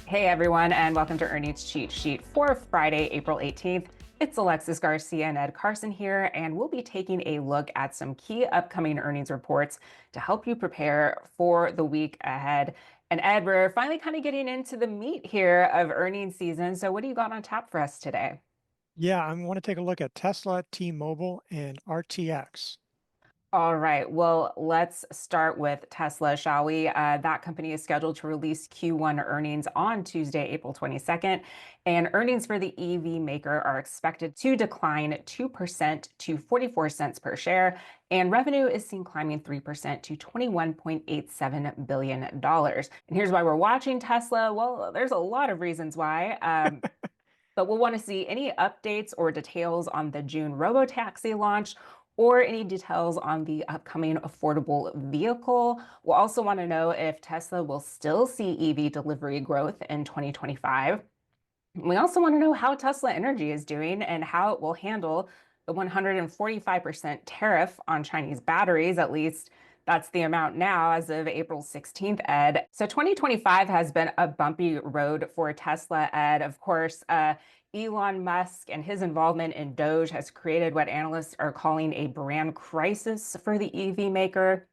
Hey everyone, and welcome to Earnings Cheat Sheet for Friday, April 18th. It's Alexis, Garcia, and Ed Carson here, and we'll be taking a look at some key upcoming earnings reports to help you prepare for the week ahead. And Ed, we're finally kind of getting into the meat here of earnings season. So what do you got on tap for us today? Yeah, I want to take a look at Tesla, T-Mobile, and RTX. All right, well, let's start with Tesla, shall we? That company is scheduled to release Q1 earnings on Tuesday, April 22nd, and earnings for the EV maker are expected to decline 2% to 44 cents per share, and revenue is seen climbing 3% to $21.87 billion. And here's why we're watching Tesla. Well, there's a lot of reasons why. But we'll want to see any updates or details on the June robotaxi launch or any details on the upcoming affordable vehicle. We'll also want to know if Tesla will still see EV delivery growth in 2025. We also want to know how Tesla Energy is doing and how it will handle the 145% tariff on Chinese batteries. At least that's the amount now as of April 16th, Ed. So 2025 has been a bumpy road for Tesla, Ed. Of course, Elon Musk and his involvement in Doge has created what analysts are calling a brand crisis for the EV maker.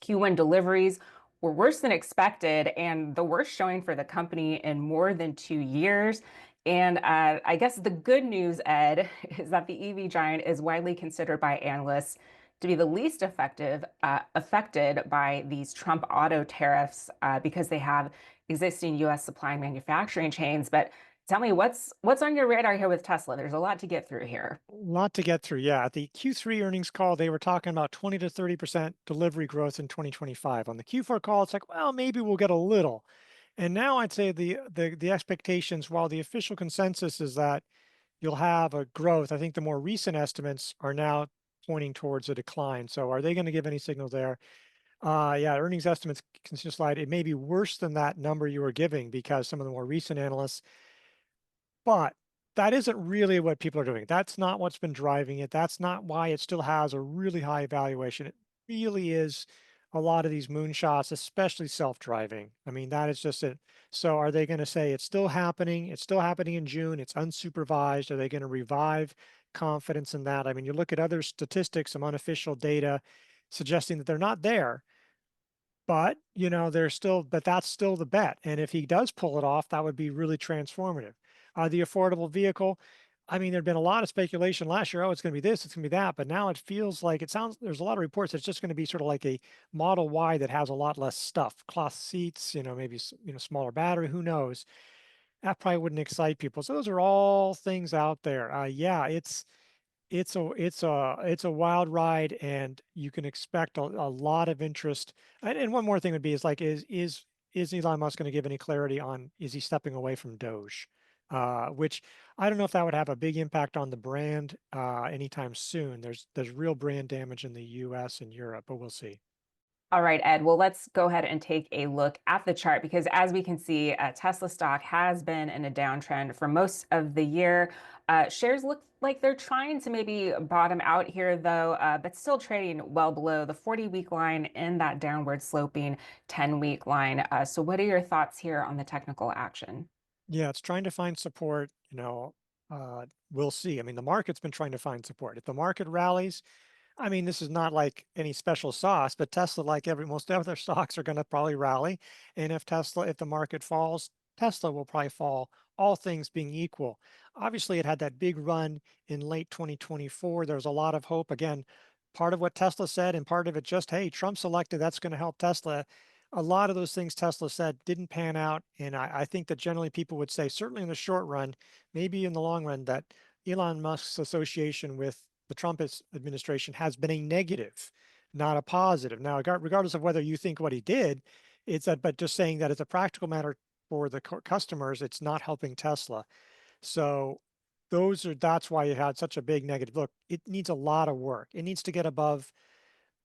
Q1 deliveries were worse than expected and the worst showing for the company in more than 2 years. And I guess the good news, Ed, is that the EV giant is widely considered by analysts to be the least affected by these Trump auto tariffs because they have existing U.S. supply and manufacturing chains. But tell me, what's on your radar here with Tesla? There's a lot to get through here. A lot to get through. Yeah, at the Q3 earnings call, they were talking about 20 to 30% delivery growth in 2025. On the Q4 call, it's like, well, maybe we'll get a little. And now I'd say the expectations, while the official consensus is that you'll have a growth, I think the more recent estimates are now pointing towards a decline. So are they going to give any signal there? Yeah, earnings estimates can just slide. It may be worse than that number you were giving because some of the more recent analysts. But that isn't really what people are doing. That's not what's been driving it. That's not why it still has a really high valuation. It really is a lot of these moonshots, especially self-driving. I mean, that is just it. So are they going to say it's still happening? It's still happening in June. It's unsupervised. Are they going to revive confidence in that? I mean, you look at other statistics, some unofficial data suggesting that they're not there, but they're still, but that's still the bet. And if he does pull it off, that would be really transformative. The affordable vehicle, I mean, there'd been a lot of speculation last year. Oh, it's going to be this, it's going to be that. But now it feels like it sounds, there's a lot of reports that it's just going to be sort of like a Model Y that has a lot less stuff, cloth seats, maybe, smaller battery, who knows? That probably wouldn't excite people. So those are all things out there. Yeah, it's a wild ride, and you can expect a lot of interest. And one more thing would be is like is Elon Musk going to give any clarity on is he stepping away from Doge? Which I don't know if that would have a big impact on the brand anytime soon. There's real brand damage in the U.S. and Europe, but we'll see. All right, Ed. Well, let's go ahead and take a look at the chart because as we can see, Tesla stock has been in a downtrend for most of the year. Shares look like they're trying to maybe bottom out here, though, but still trading well below the 40-week line in that downward sloping 10-week line. So what are your thoughts here on the technical action? Yeah, it's trying to find support. We'll see. I mean, the market's been trying to find support. If the market rallies, I mean, this is not like any special sauce, but Tesla, like every most other stocks, are going to probably rally. And if the market falls, Tesla will probably fall, all things being equal. Obviously, it had that big run in late 2024. There was a lot of hope. Again, part of what Tesla said, and part of it just, hey, Trump's elected, that's going to help Tesla. A lot of those things Tesla said didn't pan out. And I think that generally people would say, certainly in the short run, maybe in the long run, that Elon Musk's association with the Trump administration has been a negative, not a positive. Now, regardless of whether you think what he did, it's that, but just saying that as a practical matter for the customers, it's not helping Tesla. So that's why it had such a big negative. Look, it needs a lot of work. It needs to get above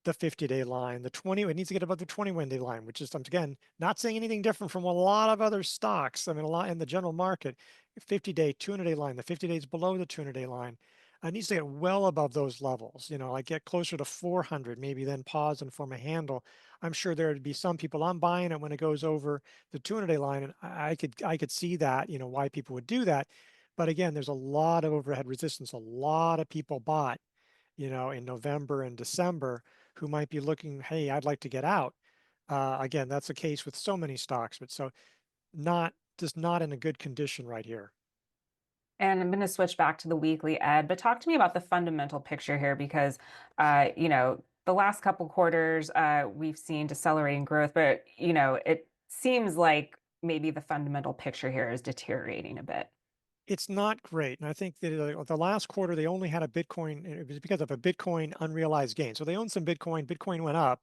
the 50-day line, it needs to get above the 21-day line, which is, again, not saying anything different from a lot of other stocks. I mean, a lot in the general market, 50-day, 200-day line, the 50 days below the 200-day line. It needs to get well above those levels, like get closer to 400, maybe then pause and form a handle. I'm sure there would be some people. I'm buying it when it goes over the 200-day line, and I could see that, why people would do that. But again, there's a lot of overhead resistance. A lot of people bought, in November and December who might be looking, hey, I'd like to get out. Again, that's the case with so many stocks, but so not just not in a good condition right here. And I'm going to switch back to the weekly, Ed, but talk to me about the fundamental picture here because, the last couple quarters, we've seen decelerating growth, but, it seems like maybe the fundamental picture here is deteriorating a bit. It's not great. And I think that the last quarter, they only had a Bitcoin. It was because of a Bitcoin unrealized gain. So they owned some Bitcoin. Bitcoin went up,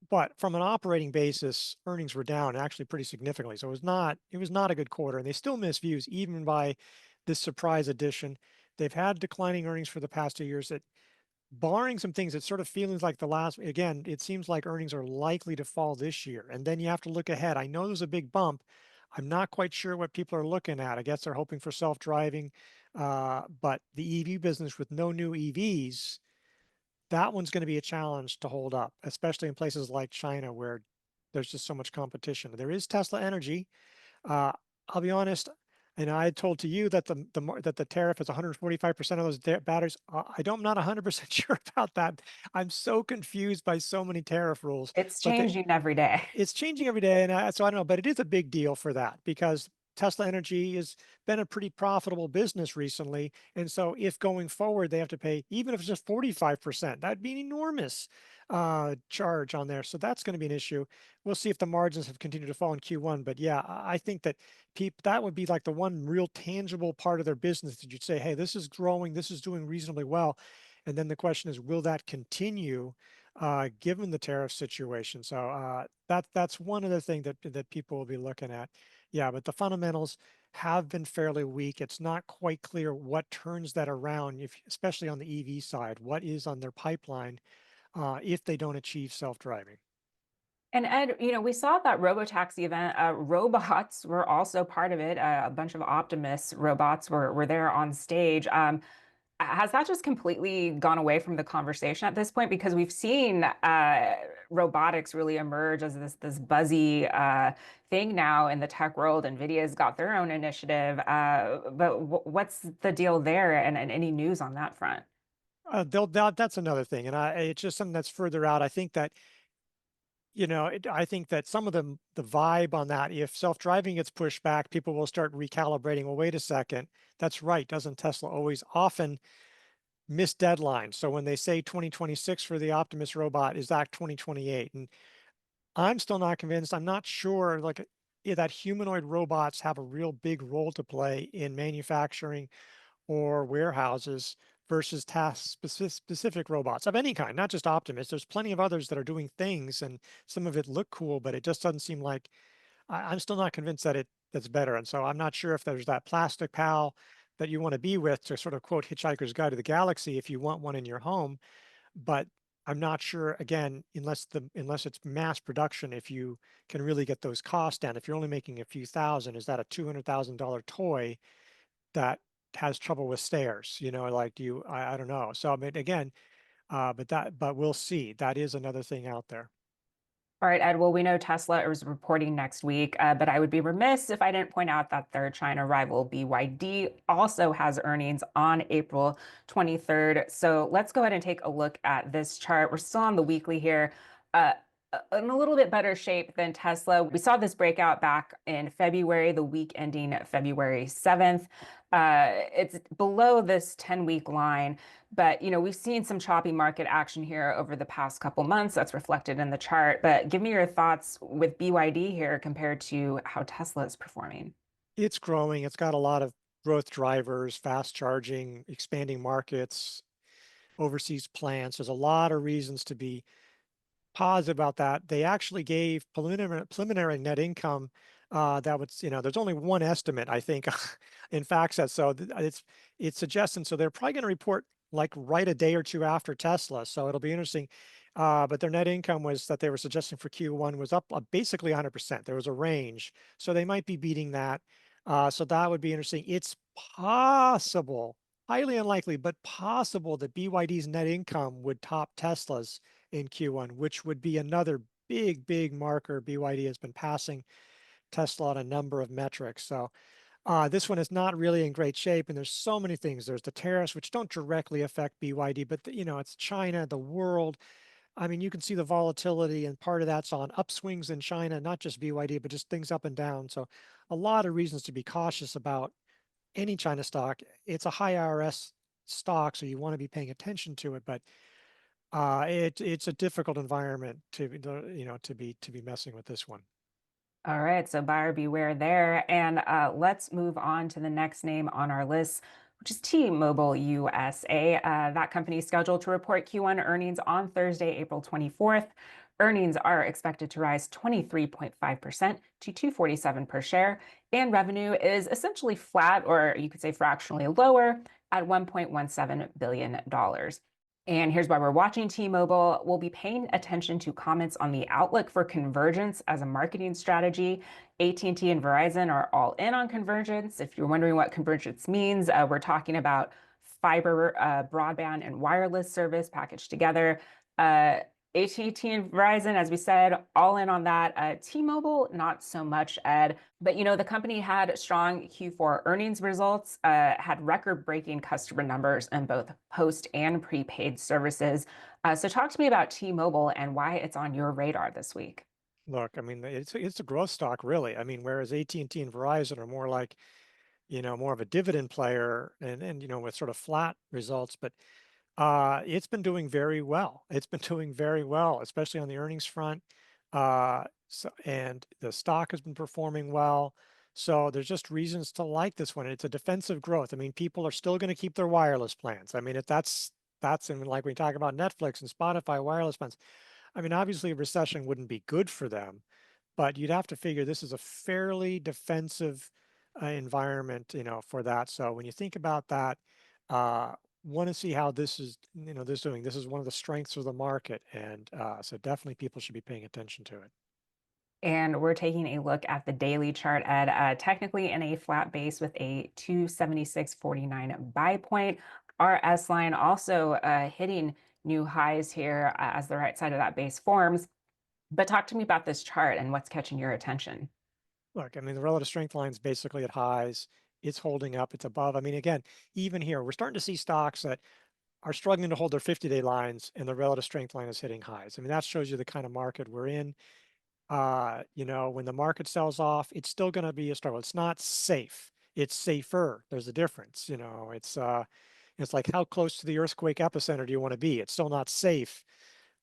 but from an operating basis, earnings were down actually pretty significantly. So it was not a good quarter. And they still miss views even by this surprise addition. They've had declining earnings for the past 2 years that barring some things, it sort of feels like again, it seems like earnings are likely to fall this year. And then you have to look ahead. I know there's a big bump. I'm not quite sure what people are looking at. I guess they're hoping for self-driving, but the EV business with no new EVs, that one's going to be a challenge to hold up, especially in places like China where there's just so much competition. There is Tesla Energy. uh, I'll be honest, and I had told to you that the tariff is 145% of those batteries. I'm not 100% sure about that. I'm so confused by so many tariff rules, It's but changing every day. it's changing every day, and so I don't know, but it is a big deal for that because Tesla Energy has been a pretty profitable business recently, and so if going forward they have to pay, even if it's just 45%, that'd be an enormous charge on there. So that's going to be an issue. We'll see if the margins have continued to fall in Q1, but yeah, I think that that would be like the one real tangible part of their business that you'd say, hey, this is growing, this is doing reasonably well, and then the question is, will that continue? Given the tariff situation. So that's one of the things that people will be looking at. Yeah, but the fundamentals have been fairly weak. It's not quite clear what turns that around, especially on the EV side, what is on their pipeline if they don't achieve self-driving. And Ed, we saw that robotaxi event. Robots were also part of it. A bunch of Optimus robots were there on stage. Has that just completely gone away from the conversation at this point? Because we've seen robotics really emerge as this buzzy thing now in the tech world. NVIDIA's got their own initiative. But what's the deal there, and any news on that front? That's another thing, and it's just something that's further out. I think that I think that some of the vibe on that, if self-driving gets pushed back, people will start recalibrating. Well, wait a second, that's right. Doesn't Tesla always often miss deadlines? So when they say 2026 for the Optimus robot, is that 2028? And I'm still not convinced. I'm not sure like that humanoid robots have a real big role to play in manufacturing or warehouses versus task specific robots of any kind, not just Optimus. There's plenty of others that are doing things and some of it look cool, but it just doesn't seem like I'm still not convinced that that's better. And so I'm not sure if there's that plastic pal that you want to be with to sort of quote Hitchhiker's Guide to the Galaxy if you want one in your home. But I'm not sure again, unless it's mass production, if you can really get those costs down. If you're only making a few thousand, is that a $200,000 toy that has trouble with stairs? Like do you I don't know. So I mean again, but we'll see. That is another thing out there. All right, Ed. Well, we know Tesla is reporting next week, but I would be remiss if I didn't point out that their China rival BYD also has earnings on April 23rd. So let's go ahead and take a look at this chart. We're still on the weekly here. Uh, in a little bit better shape than Tesla. We saw this breakout back in February, the week ending February 7th. It's below this 10-week line. But we've seen some choppy market action here over the past couple months. That's reflected in the chart. But give me your thoughts with BYD here compared to how Tesla is performing. It's growing. It's got a lot of growth drivers, fast charging, expanding markets, overseas plants. There's a lot of reasons to be positive about that. They actually gave preliminary net income that was, there's only one estimate, I think, in FactSet. So it's suggesting, so they're probably going to report like right a day or two after Tesla. So it'll be interesting. But their net income was that they were suggesting for Q1 was up basically 100%. There was a range. So they might be beating that. So that would be interesting. It's possible, highly unlikely, but possible that BYD's net income would top Tesla's in Q1, which would be another big marker. BYD has been passing Tesla on a number of metrics. So this one is not really in great shape, and there's so many things. There's the tariffs, which don't directly affect BYD, but it's China, the world. I mean, you can see the volatility, and part of that's on upswings in China, not just BYD, but just things up and down. So a lot of reasons to be cautious about any China stock. It's a high IRS stock, so you want to be paying attention to it, but it's a difficult environment to be messing with this one. All right, so buyer beware there. And let's move on to the next name on our list, which is T-Mobile USA. That company is scheduled to report Q1 earnings on Thursday, April 24th. Earnings are expected to rise 23.5% to 247 per share, and revenue is essentially flat, or you could say fractionally lower, at $1.17 billion. And here's why we're watching T-Mobile. We'll be paying attention to comments on the outlook for convergence as a marketing strategy. AT&T and Verizon are all in on convergence. If you're wondering what convergence means, we're talking about fiber, broadband, and wireless service packaged together. AT&T and Verizon, as we said, all in on that. T-Mobile, not so much, Ed. But the company had strong Q4 earnings results, had record-breaking customer numbers in both post and prepaid services. So talk to me about T-Mobile and why it's on your radar this week. Look, I mean, it's a growth stock, really. I mean, whereas AT&T and Verizon are more like, more of a dividend player and with sort of flat results, but it's been doing very well. It's been doing very well, especially on the earnings front. And the stock has been performing well. So there's just reasons to like this one. It's a defensive growth. I mean, people are still going to keep their wireless plans. I mean, if that's and like when we talk about Netflix and Spotify wireless plans. I mean, obviously a recession wouldn't be good for them, but you'd have to figure this is a fairly defensive environment, for that. So when you think about that, uh, want to see how this is, doing. This is one of the strengths of the market, and so definitely people should be paying attention to it. And we're taking a look at the daily chart at technically in a flat base with a 276.49 buy point. Our S line also hitting new highs here as the right side of that base forms. But talk to me about this chart and what's catching your attention. Look, I mean, the relative strength line is basically at highs. It's holding up. It's above. I mean, again, even here, we're starting to see stocks that are struggling to hold their 50-day lines, and the relative strength line is hitting highs. I mean, that shows you the kind of market we're in. When the market sells off, it's still going to be a struggle. It's not safe. It's safer. There's a difference. It's like how close to the earthquake epicenter do you want to be? It's still not safe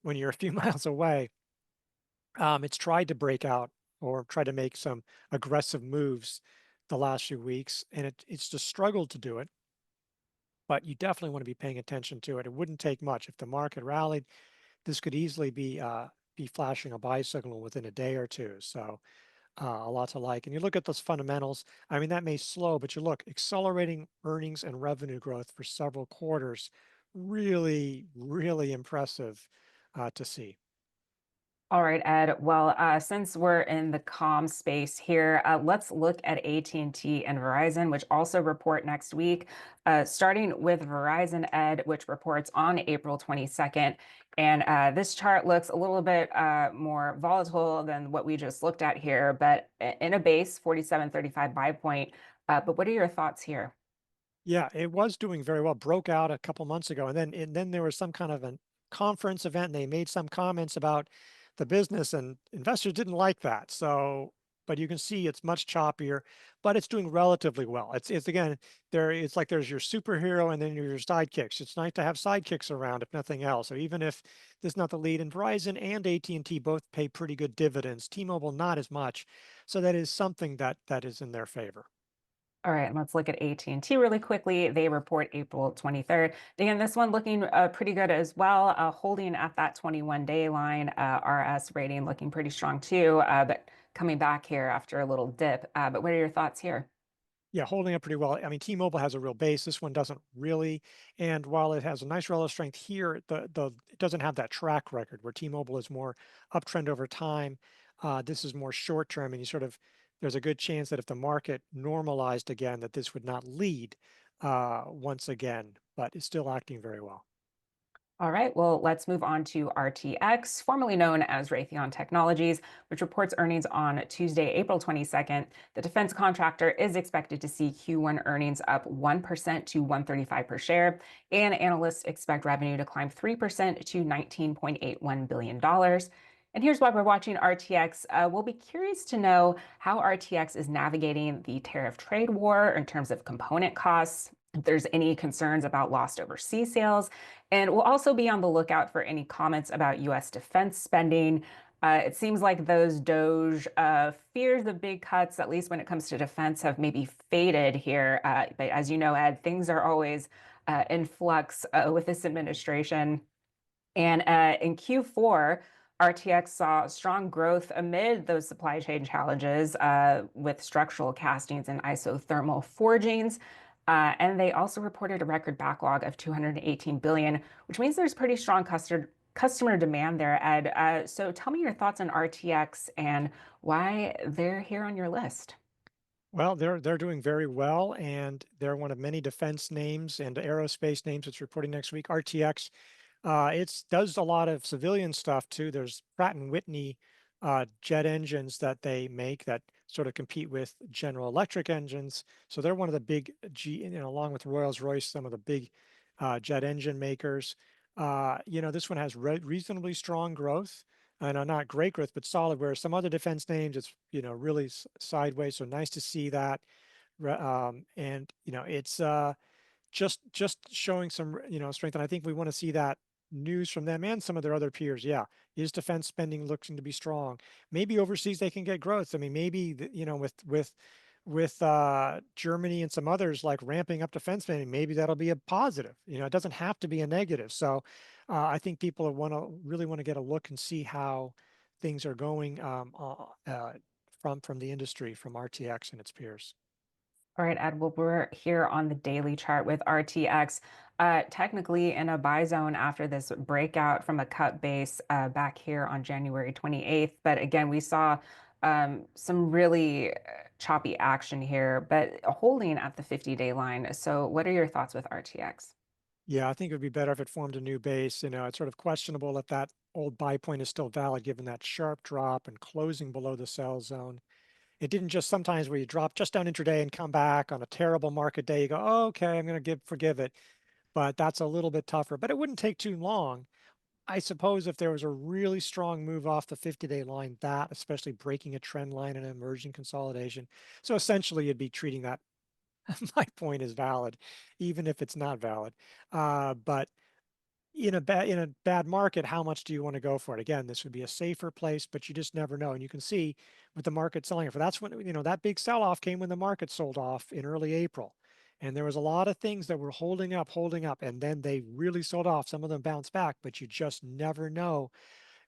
when you're a few miles away. It's tried to break out or try to make some aggressive moves the last few weeks, and it's just struggled to do it. But you definitely want to be paying attention to it. It wouldn't take much if the market rallied. This could easily be flashing a buy signal within a day or two. So a lot to like. And you look at those fundamentals. I mean, that may slow, but you look accelerating earnings and revenue growth for several quarters. Really impressive to see. All right, Ed. Well, since we're in the comm space here, let's look at AT&T and Verizon, which also report next week. Starting with Verizon, Ed, which reports on April 22nd. And this chart looks a little bit more volatile than what we just looked at here, but in a base 47.35 buy point. But what are your thoughts here? Yeah, it was doing very well. Broke out a couple months ago, and then there was some kind of a conference event, and they made some comments about the business, and investors didn't like that. So, but you can see it's much choppier, but it's doing relatively well. It's again there. It's like there's your superhero, and then your sidekicks. It's nice to have sidekicks around, if nothing else. So even if this is not the lead, and Verizon and AT&T both pay pretty good dividends, T-Mobile not as much. So that is something that is in their favor. All right, let's look at AT&T really quickly. They report April 23rd. Again, this one looking pretty good as well, holding at that 21-day line. RS rating looking pretty strong too, but coming back here after a little dip. But what are your thoughts here? Yeah, holding up pretty well. I mean, T-Mobile has a real base. This one doesn't really. And while it has a nice relative strength here, it doesn't have that track record where T-Mobile is more uptrend over time. This is more short term, and there's a good chance that if the market normalized again, that this would not lead. once again, but it's still acting very well. All right, well, let's move on to RTX, formerly known as Raytheon Technologies, which reports earnings on Tuesday, April 22nd. The defense contractor is expected to see Q1 earnings up 1% to 135 per share, and analysts expect revenue to climb 3% to $19.81 billion. And here's why we're watching RTX. We'll be curious to know how RTX is navigating the tariff trade war in terms of component costs, if there's any concerns about lost overseas sales, and we'll also be on the lookout for any comments about US defense spending. It seems like those Doge fears of big cuts, at least when it comes to defense, have maybe faded here. But as you know, Ed, things are always in flux with this administration. And in Q4, RTX saw strong growth amid those supply chain challenges with structural castings and isothermal forgings. And they also reported a record backlog of 218 billion, which means there's pretty strong customer demand there, Ed. So tell me your thoughts on RTX and why they're here on your list. Well, they're doing very well, and they're one of many defense names and aerospace names that's reporting next week. RTX, it does a lot of civilian stuff too. There's Pratt and Whitney jet engines that they make that sort of compete with General Electric engines. So they're one of the big along with Rolls-Royce, some of the big jet engine makers. This one has reasonably strong growth. Not great growth, but solid. Whereas some other defense names, it's really sideways. So nice to see that. And it's just showing some strength. And I think we want to see that news from them and some of their other peers. Yeah, is defense spending looking to be strong? Maybe overseas they can get growth. I mean, maybe with Germany and some others like ramping up defense spending, maybe that'll be a positive. It doesn't have to be a negative. So I think people really want to get a look and see how things are going from the industry, from RTX and its peers. All right, Ed, well, we're here on the daily chart with RTX, technically in a buy zone after this breakout from a cut base back here on January 28th. But again, we saw some really choppy action here, but holding at the 50-day line. So what are your thoughts with RTX? Yeah, I think it would be better if it formed a new base. It's sort of questionable if that old buy point is still valid given that sharp drop and closing below the sell zone. It didn't just sometimes where you drop just down intraday and come back on a terrible market day, you go, oh, okay, I'm going to forgive it. But that's a little bit tougher. But it wouldn't take too long. I suppose if there was a really strong move off the 50-day line, that especially breaking a trend line and emerging consolidation. So essentially, you'd be treating that my point is valid, even if it's not valid. But in a bad market, how much do you want to go for it? Again, this would be a safer place, but you just never know. And you can see with the market selling for that's when that big sell-off came when the market sold off in early April. And there was a lot of things that were holding up, and then they really sold off. Some of them bounced back, but you just never know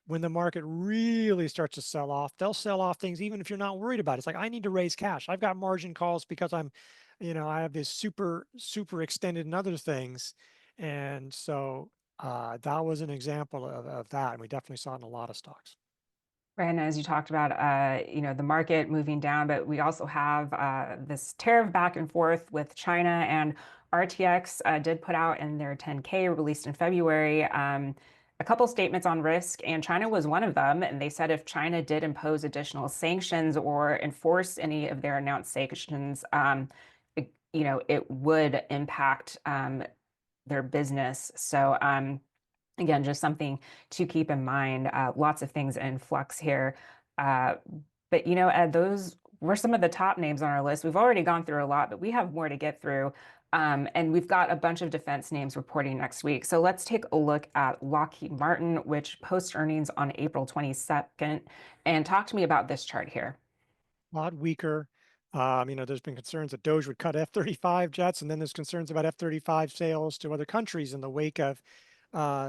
when the market really starts to sell off. They'll sell off things even if you're not worried about it. It's like, I need to raise cash. I've got margin calls because I have this super extended and other things. And so that was an example of that. And we definitely saw it in a lot of stocks. Right, and as you talked about, the market moving down, but we also have this tariff back and forth with China, and RTX did put out in their 10K released in February a couple statements on risk, and China was one of them. And they said if China did impose additional sanctions or enforce any of their announced sanctions, it would impact their business. So, again, just something to keep in mind. Lots of things in flux here. Uh, but, Ed, those were some of the top names on our list. We've already gone through a lot, but we have more to get through. And we've got a bunch of defense names reporting next week. So let's take a look at Lockheed Martin, which posts earnings on April 22nd. And talk to me about this chart here. A lot weaker. There's been concerns that Doge would cut F-35 jets, and then there's concerns about F-35 sales to other countries in the wake of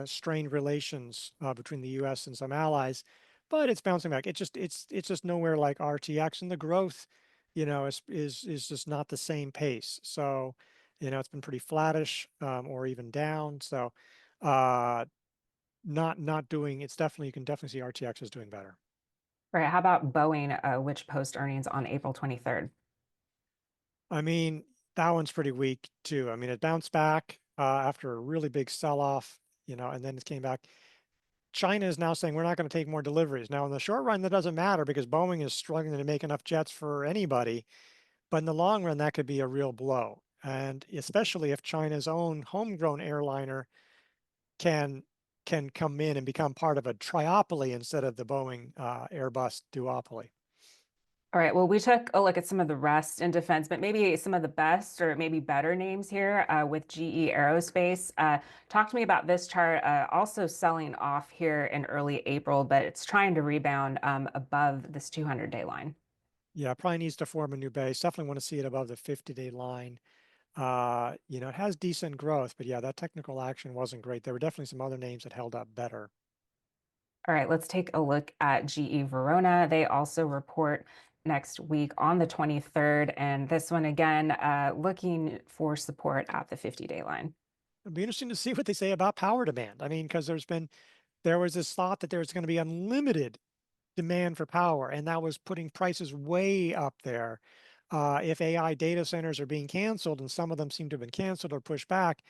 strained relations between the U.S. and some allies. But it's bouncing back. It's just nowhere like RTX, and the growth, is just not the same pace. So, it's been pretty flattish or even down. So, not doing. It's definitely you can definitely see RTX is doing better. All right, how about Boeing, which post earnings on April 23rd? I mean, That one's pretty weak too. I mean, it bounced back after a really big sell-off, and then it came back. China is now saying we're not going to take more deliveries. Now, in the short run, that doesn't matter because Boeing is struggling to make enough jets for anybody. But in the long run, that could be a real blow. And especially if China's own homegrown airliner can can come in and become part of a triopoly instead of the Boeing Airbus duopoly. All right, well, we took a look at some of the rest in defense, but maybe some of the best or maybe better names here with GE Aerospace. Talk to me about this chart, also selling off here in early April, but it's trying to rebound above this 200-day line. Yeah, probably needs to form a new base. Definitely want to see it above the 50-day line. It has decent growth, but yeah, that technical action wasn't great. There were definitely some other names that held up better. All right, let's take a look at GE Verona. They also report next week on the 23rd, and this one again, looking for support at the 50-day line. It'll be interesting to see what they say about power demand. I mean, because there was this thought that there was going to be unlimited demand for power, and that was putting prices way up there. If AI data centers are being canceled, and some of them seem to have been canceled or pushed back,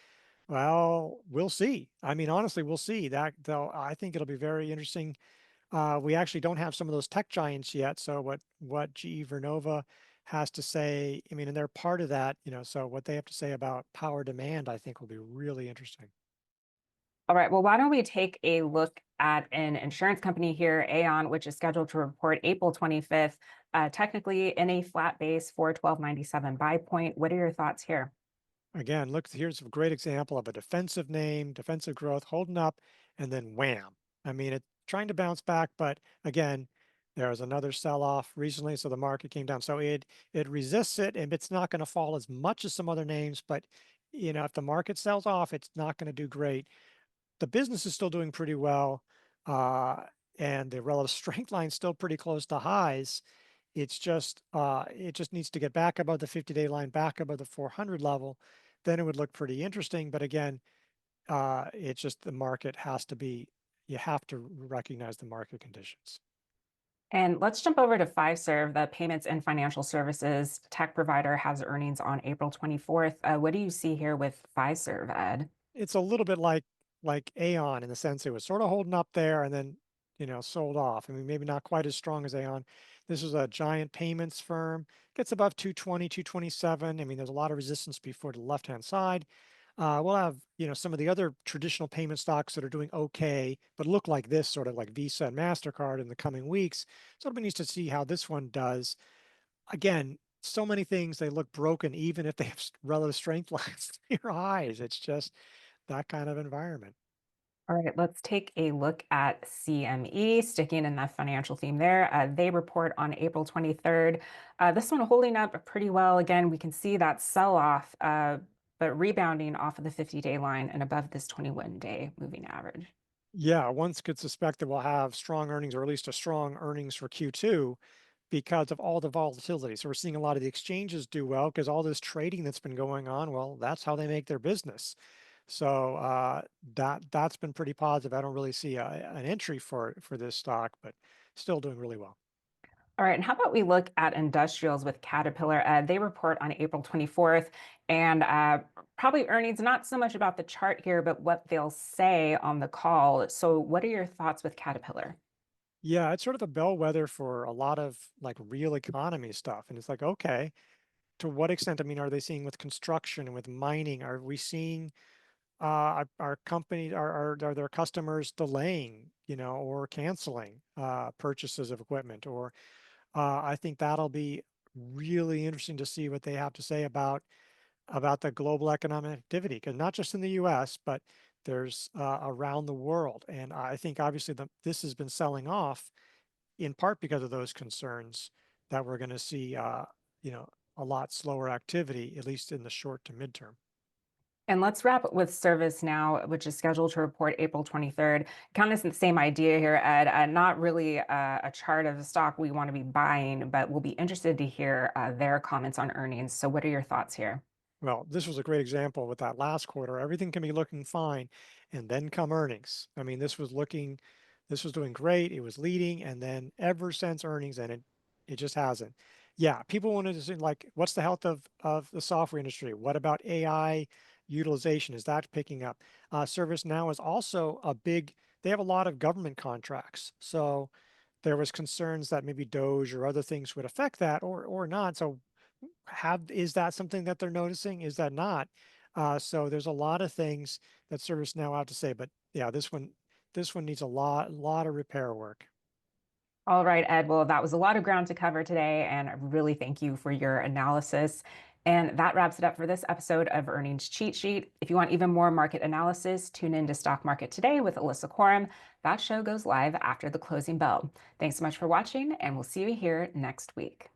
well, we'll see. I mean, honestly, we'll see that though. I think it'll be very interesting. We actually don't have some of those tech giants yet. So what GE Vernova has to say, I mean, and they're part of that, so what they have to say about power demand, I think will be really interesting. All right, well, why don't we take a look at an insurance company here, Aon, which is scheduled to report April 25th, technically in a flat base for 1297 buy point. What are your thoughts here? Again, look, here's a great example of a defensive name, defensive growth holding up, and then wham. I mean, it's trying to bounce back, but again, there was another sell-off recently, so the market came down. So it resists it, and it's not going to fall as much as some other names, but if the market sells off, it's not going to do great. The business is still doing pretty well, uh, and the relative strength line is still pretty close to highs. It just needs to get back above the 50-day line, back above the 400 level. Then it would look pretty interesting. But again, it's just the market has to be, you have to recognize the market conditions. And let's jump over to Fiserv, the payments and financial services tech provider, has earnings on April 24th. What do you see here with Fiserv, Ed? It's a little bit like Aon in the sense it was sort of holding up there and then sold off. I mean, maybe not quite as strong as Aon. This is a giant payments firm, gets above 220, 227. I mean, there's a lot of resistance before the left-hand side. We'll have some of the other traditional payment stocks that are doing okay, but look like this, sort of like Visa and MasterCard in the coming weeks. So it'll be nice to see how this one does. Again, so many things, they look broken even if they have relative strength lines near highs. It's just that kind of environment. All right, let's take a look at CME, sticking in that financial theme there. They report on April 23rd. This one holding up pretty well. Again, we can see that sell-off, but rebounding off of the 50-day line and above this 21-day moving average. Yeah, one could suspect that we'll have strong earnings, or at least a strong earnings for Q2 because of all the volatility. So we're seeing a lot of the exchanges do well because all this trading that's been going on, well, that's how they make their business. So that's been pretty positive. I don't really see an entry for this stock, but still doing really well. All right, and how about we look at industrials with Caterpillar? They report on April 24th, and probably earnings, not so much about the chart here, but what they'll say on the call. So what are your thoughts with Caterpillar? Yeah, it's sort of a bellwether for a lot of like real economy stuff. And it's like, okay, to what extent, I mean, are they seeing with construction and with mining? Are we seeing our company, are their customers delaying, or canceling purchases of equipment? Or I think that'll be really interesting to see what they have to say about the global economic activity, because not just in the US, but there's around the world. And I think obviously this has been selling off in part because of those concerns that we're going to see, you know, a lot slower activity, at least in the short to midterm. And let's wrap with ServiceNow, which is scheduled to report April 23rd. Kind of the same idea here, Ed. Not really a chart of a stock we want to be buying, but we'll be interested to hear their comments on earnings. So, what are your thoughts here? Well, this was a great example with that last quarter. Everything can be looking fine, and then come earnings. I mean, this was doing great. It was leading, and then ever since earnings, and it just hasn't. Yeah, people wanted to see like, what's the health of the software industry? What about AI utilization? Is that picking up? ServiceNow is also a big, they have a lot of government contracts. So there was concerns that maybe Doge or other things would affect that or not. So is that something that they're noticing? Is that not? So there's a lot of things that ServiceNow have to say, but yeah, this one needs a lot of repair work. All right, Ed. Well, that was a lot of ground to cover today, and I really thank you for your analysis. And that wraps it up for this episode of Earnings Cheat Sheet. If you want even more market analysis, tune in to Stock Market Today with Alyssa Quorum. That show goes live after the closing bell. Thanks so much for watching, and we'll see you here next week.